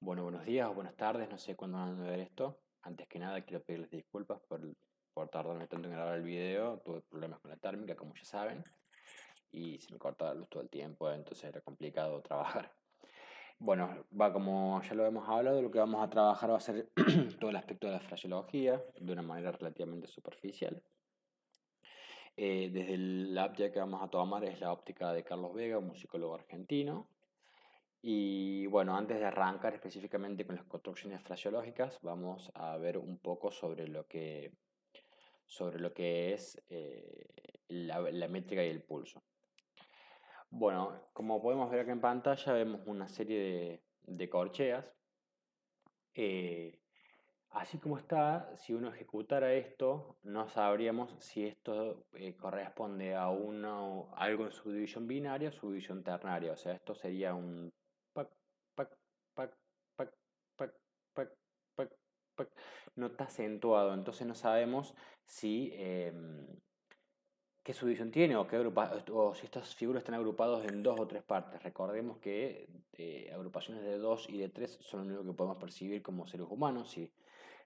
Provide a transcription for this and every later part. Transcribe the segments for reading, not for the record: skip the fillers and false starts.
Bueno, buenos días o buenas tardes, no sé cuándo van a ver esto. Antes que nada, quiero pedirles disculpas por tardarme tanto en grabar el video. Tuve problemas con la térmica, como ya saben, y se me cortaba la luz todo el tiempo, entonces era complicado trabajar. Bueno, va como ya lo hemos hablado, lo que vamos a trabajar va a ser todo el aspecto de la fraseología de una manera relativamente superficial. Desde la óptica que vamos a tomar es la óptica de Carlos Vega, un musicólogo argentino. Y bueno, antes de arrancar específicamente con las construcciones fraseológicas, vamos a ver un poco sobre lo que es la métrica y el pulso. Bueno, como podemos ver acá en pantalla, vemos una serie de corcheas. Eh, Así como está, si uno ejecutara esto, no sabríamos si esto corresponde a algo en subdivisión binaria o subdivisión ternaria. O sea, esto sería un pac, pac, pac, pac, pac, pac, pac, pac. No está acentuado, entonces no sabemos si qué subdivisión tiene o si estas figuras están agrupadas en dos o tres partes. Recordemos que agrupaciones de dos y de tres son lo único que podemos percibir como seres humanos.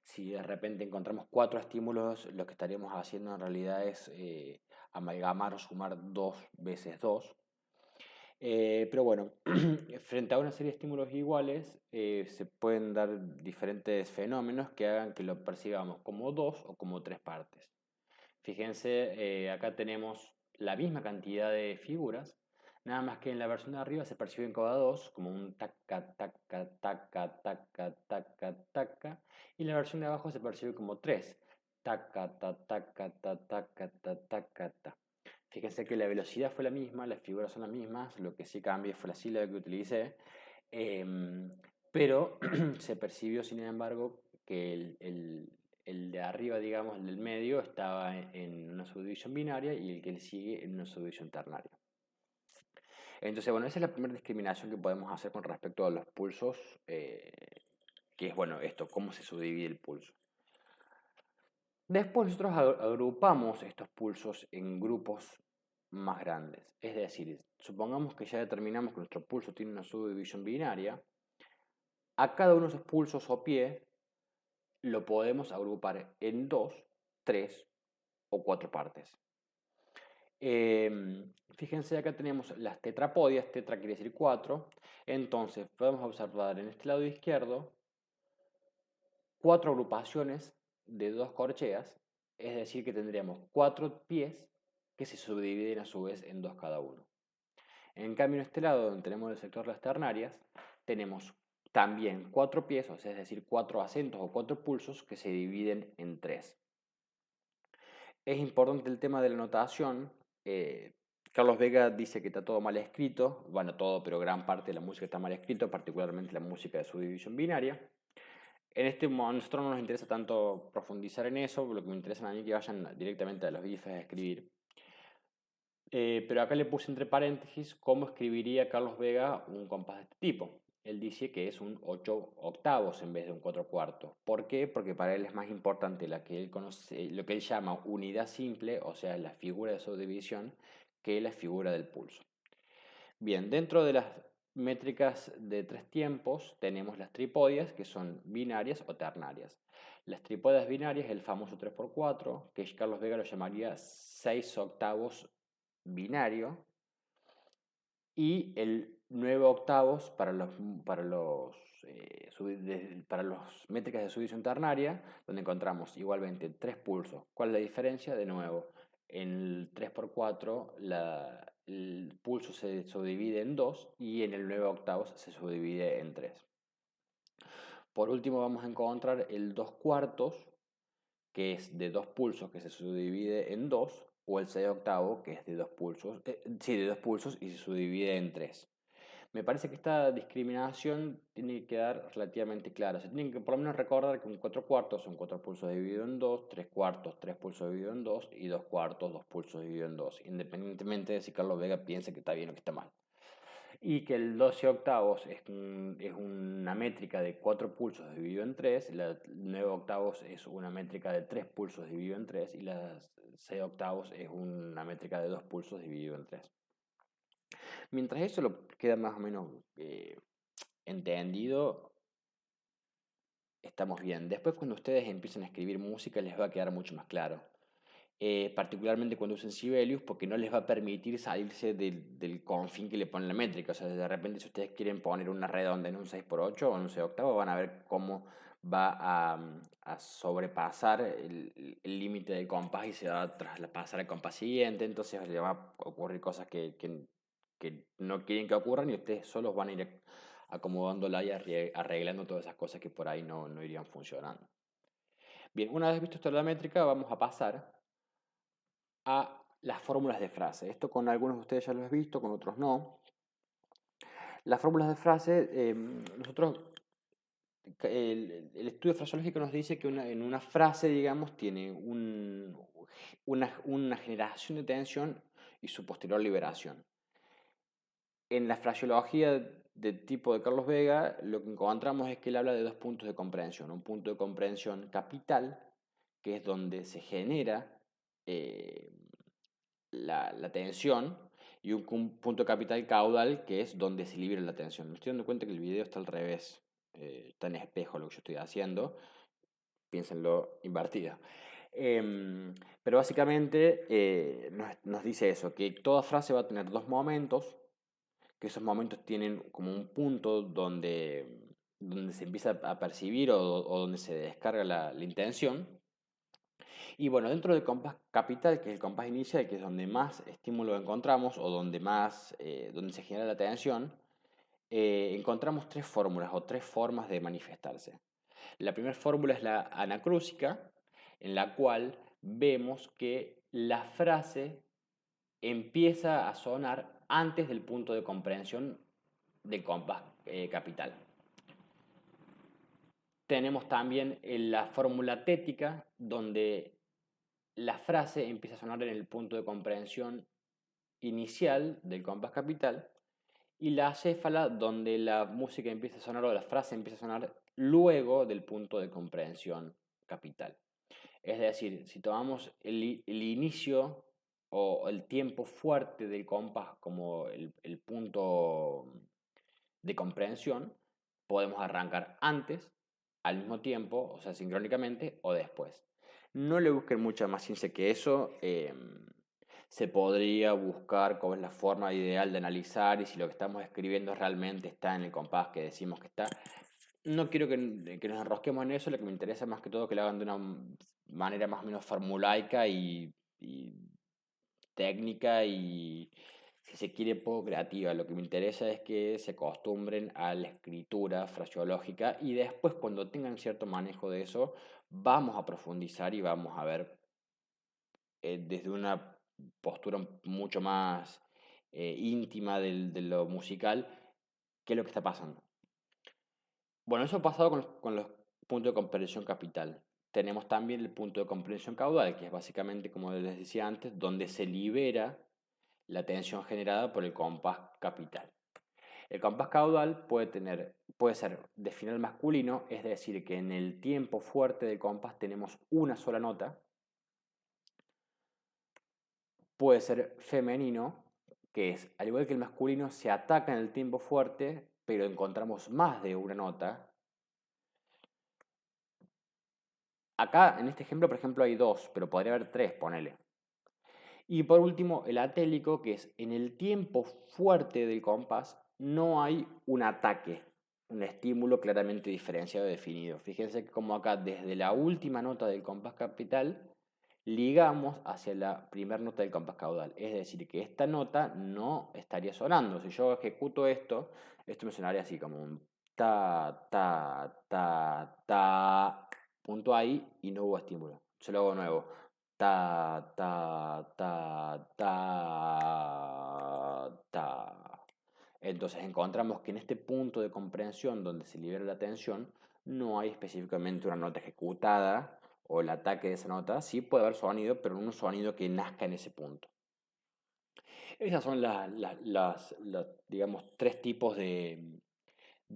Si de repente encontramos cuatro estímulos, lo que estaríamos haciendo en realidad es amalgamar o sumar dos veces dos. Pero bueno, frente a una serie de estímulos iguales, se pueden dar diferentes fenómenos que hagan que lo percibamos como dos o como tres partes. Fíjense, acá tenemos la misma cantidad de figuras, nada más que en la versión de arriba se perciben como dos, como un taca, taca, taca, taca, taca, taca, y la versión de abajo se percibe como tres, taca, ta, taca, ta, taca, ta, taca, ta. Fíjense que la velocidad fue la misma, las figuras son las mismas, lo que sí cambia fue la sílaba que utilicé, em, pero se percibió, sin embargo, que el de arriba, digamos, el del medio, estaba en una subdivisión binaria y el que le sigue en una subdivisión ternaria. Entonces, bueno, esa es la primera discriminación que podemos hacer con respecto a los pulsos, que es, bueno, esto, cómo se subdivide el pulso. Después nosotros agrupamos estos pulsos en grupos más grandes. Es decir, supongamos que ya determinamos que nuestro pulso tiene una subdivisión binaria. A cada uno de esos pulsos o pie lo podemos agrupar en dos, tres o cuatro partes. Fíjense, acá tenemos las tetrapodias, tetra quiere decir cuatro. Entonces podemos observar en este lado izquierdo cuatro agrupaciones de dos corcheas, es decir, que tendríamos cuatro pies que se subdividen a su vez en dos cada uno. En cambio, en este lado, donde tenemos el sector de las ternarias, tenemos también cuatro pies, o sea, es decir, cuatro acentos o cuatro pulsos que se dividen en tres. Es importante el tema de la notación. Carlos Vega dice que está todo mal escrito, bueno, todo, pero gran parte de la música está mal escrito, particularmente la música de subdivisión binaria. En este momento, a nosotros no nos interesa tanto profundizar en eso, lo que me interesa a mí es que vayan directamente a los bifes a escribir. Pero acá le puse entre paréntesis cómo escribiría Carlos Vega un compás de este tipo. Él dice que es un 8 octavos en vez de un 4 cuartos. ¿Por qué? Porque para él es más importante la que él conoce, lo que él llama unidad simple, o sea, la figura de subdivisión, que la figura del pulso. Bien, dentro de las métricas de tres tiempos tenemos las tripodias, que son binarias o ternarias. Las tripodias binarias, el famoso 3x4, que Carlos Vega lo llamaría 6 octavos binario, y el 9 octavos para los métricas de subdivisión ternaria, donde encontramos igualmente tres pulsos. ¿Cuál es la diferencia? De nuevo, en el 3x4 el pulso se subdivide en 2 y en el 9 octavos se subdivide en 3. Por último vamos a encontrar el 2 cuartos, que es de dos pulsos que se subdivide en 2, o el 6 octavo, que es de dos pulsos, de dos pulsos y se subdivide en 3. Me parece que esta discriminación tiene que quedar relativamente clara. Se tienen que por lo menos recordar que un 4 cuartos son 4 pulsos dividido en 2, 3 cuartos, 3 pulsos dividido en 2 y 2 cuartos, 2 pulsos dividido en 2, independientemente de si Carlos Vega piense que está bien o que está mal. Y que el 12 octavos es una métrica de 4 pulsos dividido en 3, la 9 octavos es una métrica de 3 pulsos dividido en 3 y la 6 octavos es una métrica de 2 pulsos dividido en 3. Mientras eso lo queda más o menos entendido, estamos bien. Después cuando ustedes empiecen a escribir música les va a quedar mucho más claro. Particularmente cuando usen Sibelius, porque no les va a permitir salirse del confín que le pone la métrica. O sea, de repente si ustedes quieren poner una redonda en un 6x8 o en un 6/8, van a ver cómo va a sobrepasar el límite del compás y se va a traspasar al compás siguiente. Entonces le va a ocurrir cosas que no quieren que ocurran y ustedes solos van a ir acomodándola y arreglando todas esas cosas que por ahí no irían funcionando. Bien, una vez visto esto de la métrica, vamos a pasar a las fórmulas de frase. Esto con algunos de ustedes ya lo he visto, con otros no. Las fórmulas de frase, nosotros, el estudio fraseológico nos dice que en una frase, digamos, tiene una generación de tensión y su posterior liberación. En la fraseología de tipo de Carlos Vega, lo que encontramos es que él habla de dos puntos de comprensión. Un punto de comprensión capital, que es donde se genera eh, la tensión, y un punto capital caudal, que es donde se libera la tensión. Me estoy dando cuenta que el video está al revés, está en espejo lo que yo estoy haciendo, piénsenlo invertido. Pero básicamente nos dice eso, que toda frase va a tener dos momentos, que esos momentos tienen como un punto donde se empieza a percibir o donde se descarga la intención. Y bueno, dentro del compás capital, que es el compás inicial, que es donde más estímulo encontramos o donde se genera la tensión, encontramos tres fórmulas o tres formas de manifestarse. La primera fórmula es la anacrúsica, en la cual vemos que la frase empieza a sonar antes del punto de comprensión del compás capital. Tenemos también la fórmula tética, donde la frase empieza a sonar en el punto de comprensión inicial del compás capital, y la acéfala, donde la música empieza a sonar o la frase empieza a sonar luego del punto de comprensión capital. Es decir, si tomamos el inicio o el tiempo fuerte del compás como el punto de comprensión, podemos arrancar antes, al mismo tiempo, o sea, sincrónicamente, o después. No le busquen mucha más ciencia que eso. Se podría buscar cuál es la forma ideal de analizar y si lo que estamos escribiendo realmente está en el compás que decimos que está. No quiero que nos enrosquemos en eso, lo que me interesa más que todo es que lo hagan de una manera más o menos formulaica y técnica y, si se quiere, poco creativa. Lo que me interesa es que se acostumbren a la escritura fraseológica y después, cuando tengan cierto manejo de eso, vamos a profundizar y vamos a ver desde una postura mucho más íntima de lo musical qué es lo que está pasando. Bueno, eso ha pasado con los puntos de comprensión capital. Tenemos también el punto de comprensión caudal, que es básicamente, como les decía antes, donde se libera la tensión generada por el compás capital. El compás caudal puede ser de final masculino, es decir, que en el tiempo fuerte del compás tenemos una sola nota. Puede ser femenino, que es, al igual que el masculino, se ataca en el tiempo fuerte, pero encontramos más de una nota. Acá, en este ejemplo, por ejemplo, hay dos, pero podría haber tres, ponele. Y por último, el atélico, que es en el tiempo fuerte del compás, no hay un ataque, un estímulo claramente diferenciado y definido. Fíjense que como acá, desde la última nota del compás capital, ligamos hacia la primera nota del compás caudal. Es decir, que esta nota no estaría sonando. Si yo ejecuto esto me sonaría así como un ta, ta, ta, ta, punto ahí y no hubo estímulo. Yo lo hago nuevo. Ta, ta, ta, ta, ta. Entonces encontramos que en este punto de comprensión donde se libera la tensión, no hay específicamente una nota ejecutada o el ataque de esa nota. Sí puede haber sonido, pero no un sonido que nazca en ese punto. Esas son digamos, tres tipos de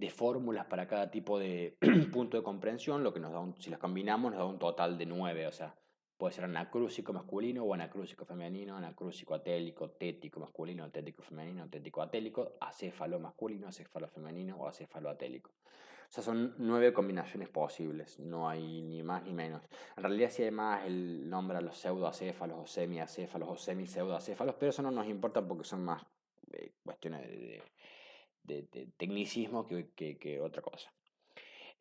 fórmulas para cada tipo de punto de comprensión, lo que nos da si las combinamos nos da un total de 9, o sea, puede ser anacrúsico masculino o anacrúsico femenino, anacrúsico atélico, tético masculino, tético femenino, tético atélico, acéfalo masculino, acéfalo femenino o acéfalo atélico. sea, son 9 combinaciones posibles, no hay ni más ni menos. En realidad sí hay más el nombre a los pseudoacéfalos o semiacéfalos o semipseudoacéfalos, pero eso no nos importa porque son más cuestiones de tecnicismo que otra cosa.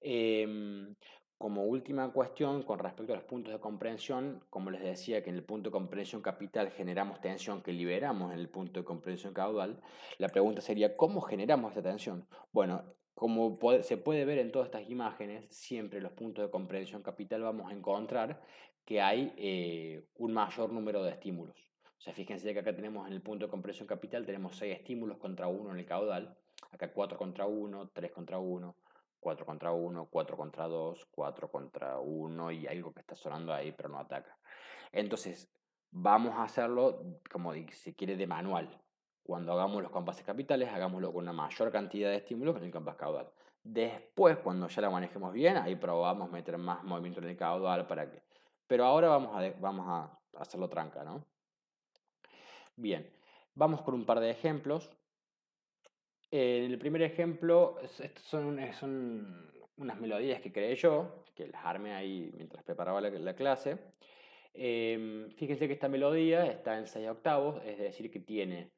Em, Como última cuestión, con respecto a los puntos de comprensión, como les decía que en el punto de comprensión capital generamos tensión que liberamos en el punto de comprensión caudal, la pregunta sería, ¿cómo generamos esta tensión? Bueno, como se puede ver en todas estas imágenes, siempre en los puntos de comprensión capital vamos a encontrar que hay un mayor número de estímulos. O sea, fíjense que acá tenemos en el punto de comprensión capital, tenemos 6 estímulos contra 1 en el caudal, acá 4 contra 1, 3 contra 1, 4 contra 1, 4 contra 2, 4 contra 1 y algo que está sonando ahí pero no ataca. Entonces, vamos a hacerlo como se quiere de manual. Cuando hagamos los compases capitales, hagámoslo con una mayor cantidad de estímulos que en el compás caudal. Después, cuando ya la manejemos bien, ahí probamos meter más movimiento en el caudal para que... Pero ahora vamos a hacerlo tranca, ¿no? Bien, vamos con un par de ejemplos. En el primer ejemplo, estos son unas melodías que creé yo, que las armé ahí mientras preparaba la clase. Fíjense que esta melodía está en 6 octavos, es decir, que tiene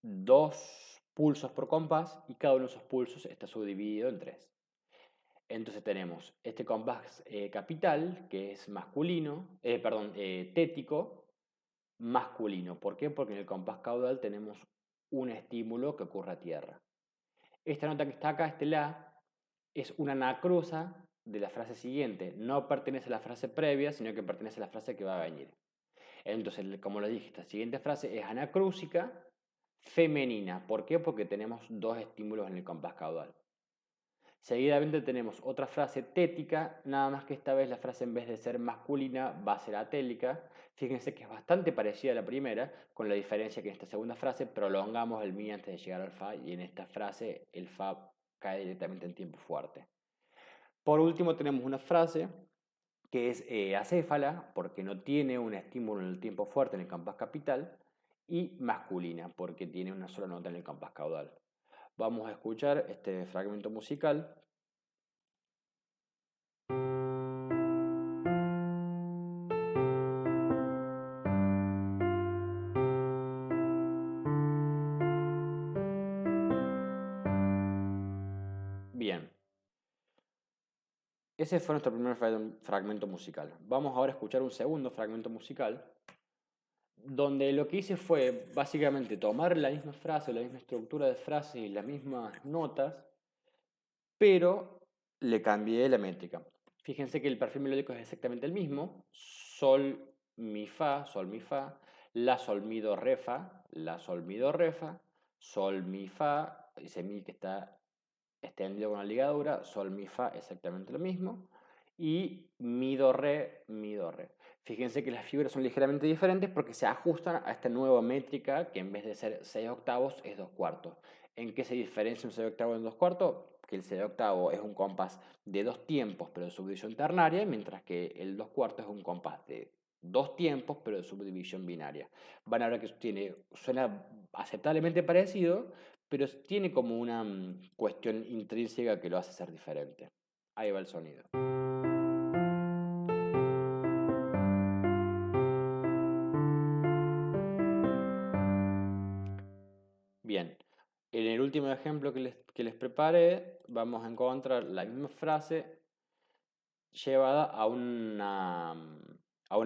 2 pulsos por compás y cada uno de esos pulsos está subdividido en 3. Entonces tenemos este compás capital, que es masculino, tético, masculino. ¿Por qué? Porque en el compás caudal tenemos un estímulo que ocurre a tierra. Esta nota que está acá, este la, es una anacruza de la frase siguiente. No pertenece a la frase previa, sino que pertenece a la frase que va a venir. Entonces, como lo dije, esta siguiente frase es anacrúsica femenina. ¿Por qué? Porque tenemos 2 estímulos en el compás caudal. Seguidamente tenemos otra frase tética, nada más que esta vez la frase en vez de ser masculina va a ser atélica. Fíjense que es bastante parecida a la primera, con la diferencia que en esta segunda frase prolongamos el mi antes de llegar al fa y en esta frase el fa cae directamente en tiempo fuerte. Por último tenemos una frase que es acéfala porque no tiene un estímulo en el tiempo fuerte en el compás capital y masculina porque tiene una sola nota en el compás caudal. Vamos a escuchar este fragmento musical. Bien, ese fue nuestro primer fragmento musical. Vamos ahora a escuchar un segundo fragmento musical, donde lo que hice fue básicamente tomar la misma frase, la misma estructura de frase y las mismas notas, pero le cambié la métrica. Fíjense que el perfil melódico es exactamente el mismo, sol, mi, fa, la, sol, mi, do, re, fa, la, sol, mi, do, re, fa, sol, mi, fa, ese mi que está extendido con la ligadura, sol, mi, fa, exactamente lo mismo, y mi, do, re, mi, do, re. Fíjense que las figuras son ligeramente diferentes porque se ajustan a esta nueva métrica que en vez de ser 6 octavos es 2 cuartos. ¿En qué se diferencia un 6 octavo en 2 cuartos? Que el 6 octavo es un compás de 2 tiempos pero de subdivisión ternaria, mientras que el 2 cuartos es un compás de 2 tiempos pero de subdivisión binaria. Van a ver que suena aceptablemente parecido, pero tiene como una cuestión intrínseca que lo hace ser diferente. Ahí va el sonido. Bien, en el último ejemplo que les preparé, vamos a encontrar la misma frase llevada a una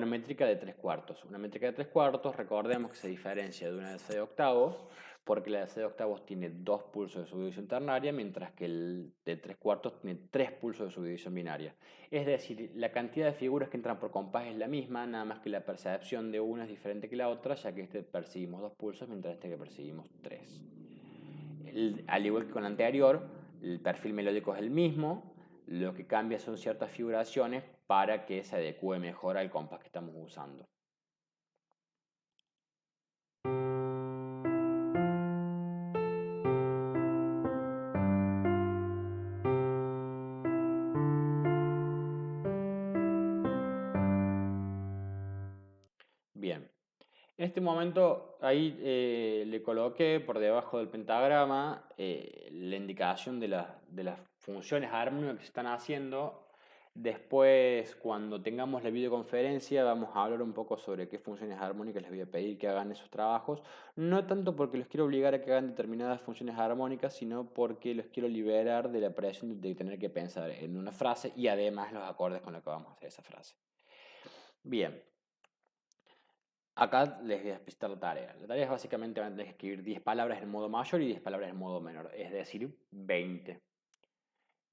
métrica de 3 cuartos. Una métrica de 3 cuartos, recordemos que se diferencia de una de 6 octavos, porque la de 6 octavos tiene 2 pulsos de subdivisión ternaria, mientras que el de 3 cuartos tiene 3 pulsos de subdivisión binaria. Es decir, la cantidad de figuras que entran por compás es la misma, nada más que la percepción de una es diferente que la otra, ya que este percibimos 2 pulsos, mientras este que percibimos 3. Al igual que con el anterior, el perfil melódico es el mismo, lo que cambia son ciertas figuraciones para que se adecue mejor al compás que estamos usando. Bien, en este momento ahí le coloqué por debajo del pentagrama la indicación de de las funciones armónicas que se están haciendo. Después, cuando tengamos la videoconferencia, vamos a hablar un poco sobre qué funciones armónicas les voy a pedir que hagan esos trabajos. No tanto porque los quiero obligar a que hagan determinadas funciones armónicas, sino porque los quiero liberar de la presión de tener que pensar en una frase y además los acordes con los que vamos a hacer esa frase. Bien, acá les voy a explicitar la tarea. La tarea es básicamente van a tener que escribir 10 palabras en modo mayor y 10 palabras en modo menor, es decir, 20.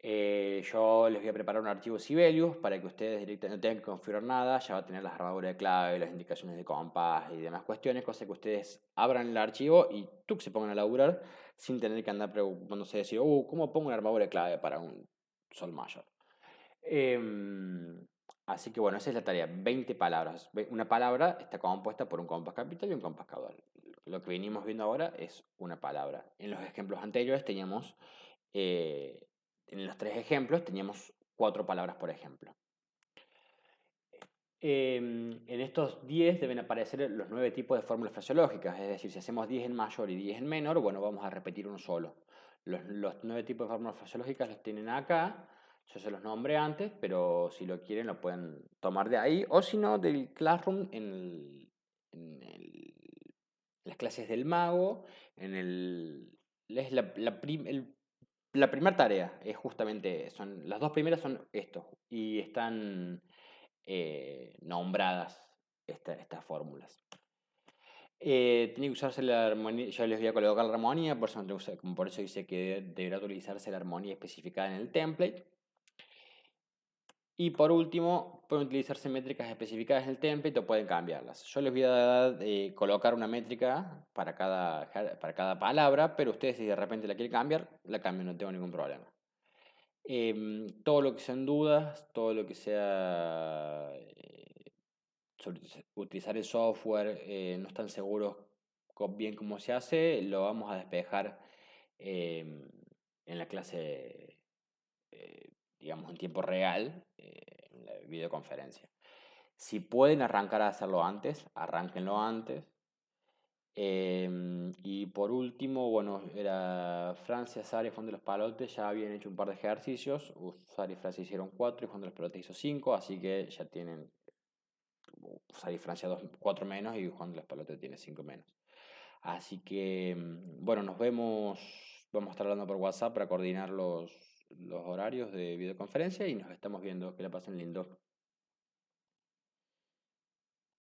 Yo les voy a preparar un archivo Sibelius para que ustedes directamente no tengan que configurar nada, ya va a tener las armaduras de clave, las indicaciones de compás y demás cuestiones, cosa que ustedes abran el archivo y ¡tuc! Se pongan a laburar sin tener que andar preguntándose decir, ¿cómo pongo una armadura de clave para un sol mayor? Así que bueno, esa es la tarea, 20 palabras. Una palabra está compuesta por un compás capital y un compás caudal. Lo que venimos viendo ahora es una palabra. En los ejemplos anteriores teníamos eh, en los 3 ejemplos teníamos 4 palabras por ejemplo. En estos 10 deben aparecer los 9 tipos de fórmulas fraseológicas, es decir, si hacemos 10 en mayor y 10 en menor, bueno, vamos a repetir uno solo. Los 9 tipos de fórmulas fraseológicas los tienen acá, yo se los nombré antes, pero si lo quieren lo pueden tomar de ahí, o si no, del Classroom en las clases del mago, es la primera tarea es justamente, las dos primeras son esto, y están nombradas estas fórmulas. Tiene que usarse la armonía, yo les voy a colocar la armonía, por eso dice que deberá utilizarse la armonía especificada en el template. Y por último, pueden utilizarse métricas especificadas en el template o pueden cambiarlas. Yo les voy a colocar una métrica para cada palabra, pero ustedes si de repente la quieren cambiar, la cambian, no tengo ningún problema. Todo lo que sean dudas, todo lo que sea sobre utilizar el software, no están seguros bien cómo se hace, lo vamos a despejar en la clase, digamos, en tiempo real, en la videoconferencia. Si pueden arrancar a hacerlo antes, arránquenlo antes. Y por último, bueno, era Francia, Sara y Juan de los Palotes ya habían hecho un par de ejercicios. Sara y Francia hicieron 4 y Juan de los Palotes hizo 5, así que ya tienen Sara y Francia 4 menos y Juan de los Palotes tiene 5 menos. Así que, bueno, nos vemos, vamos a estar hablando por WhatsApp para coordinar los horarios de videoconferencia y nos estamos viendo. Que la pasen lindo.